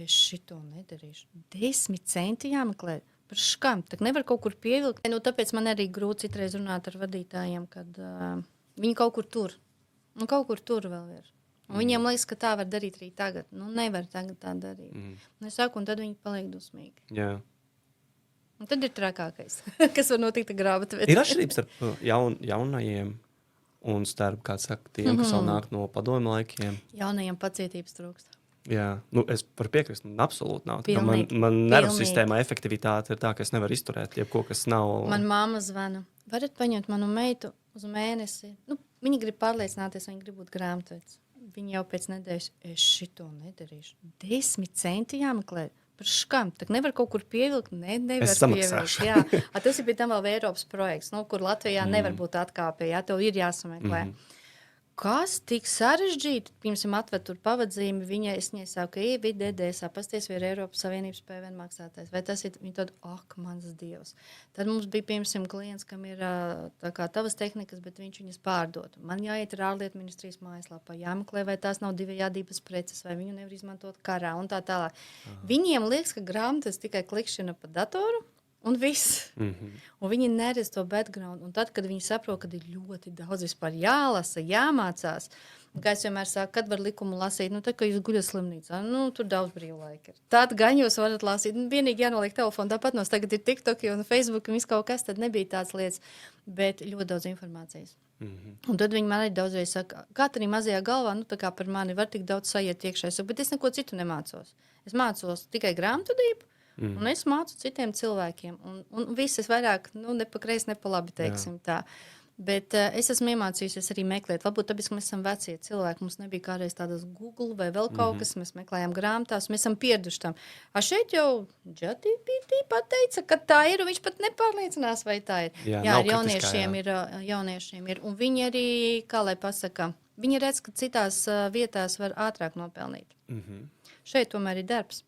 es šito nedarīšu. 10 centi jāmeklē. Par škam, tak nevar kaut kur pievilkt. Nu, tāpēc man arī grūti citreiz runāt ar vadītājiem, kad viņi kaut kur tur. Un kaut kur tur vēl ir. Un viņiem liekas, ka tā var darīt arī tagad. Nu, nevar tagad tā darīt. Un es saku, un tad viņi paliek dusmīgi. Jā. Un tad ir trakākais, kas var notikt grāmatvedē. Ir atšķirības starp jaunajiem un starp, kā saka, tiem, kas vēl nāk no padomju laikiem. Jaunajiem pacietības trūkst. Jā, nu, es varu piekrist, absolūti nav. Pilnīgi, Man nervu sistēmā efektivitāte ir tā, ka es nevaru izturēt jebko, kas nav. Man mamma zvana. Varat paņemt manu meitu uz mēnesi? Nu, viņa grib pārliecināties, viņa grib būt grāmatvedis. Viņa jau pēc nedēļas, es šito nedarīšu. 10 centi jāmeklē. Par škam, tak nevar kaut kur pievilkt. Nevar Es samaksāšu. pievilkt. Jā. Tas ir pie tam vēl Eiropas projekts, nu, kur Latvijā nevar būt atkāpē. Jā, tev ir jāsameklē. Kas tik sarežģīti? Pirms atved tur pavadzīmi, viņai saka, ka IVDDS pasties, vai ir Eiropas Savienības PVN maksātājs. Vai tas ir, viņa tad, ak, mans Dievs. Tad mums bija, piemēram, klients, kam ir tā kā tavas tehnikas, bet viņš viņas pārdod. Man jāiet ar ārlietu ministrijas mājaslapā, jāmeklē, vai tās nav divējādības preces, vai viņu nevar izmantot karā un tā tālāk. Viņiem liekas, ka grāmatas tikai klikšķina pa datoru, un viss. Un viņi neredz to background. Un tad, kad viņi saprot, ka ir ļoti daudz vispār jālasa, jāmācās, un, kā es vienmēr saku, kad var likumu lasīt, nu, tad, kad jūs guļat slimnīcā, nu, tur daudz brīvlaika ir. Tad gan jūs varat lasīt, nu, vienīgi jānoliek telefonu, tāpat nos tagad ir TikTok un Facebook un viss kaut kas, tad nebija tāds lietas, bet ļoti daudz informācijas. Un tad viņi man arī daudzreiz saka, kā arī mazajā galvā, nu, tā kā par mani var tik daudz sajiet iekšā. Es saku, bet es neko citu nemācos. Es mācos tikai grāmatvedību. Un es mācu citiem cilvēkiem. Un viss es vairāk, nu, ne pa kreisi, ne pa labi, teiksim tā. Bet es esmu iemācījusies arī meklēt. Varbūt tāpēc, ka mēs esam vecie cilvēki. Mums nebija kādreiz tādas Google vai vēl kaut kas. Mēs meklējām grāmatās. Mēs esam pieraduši tam. Šeit jau ChatGPT pateica, ka tā ir. Un viņš pat nepārliecinās, vai tā ir. Jā, ar jauniešiem ir. Un viņi arī, kā lai pasaka, viņi redz, ka citās vietās var ātrāk nopelnīt. Šeit tomēr ir darbs.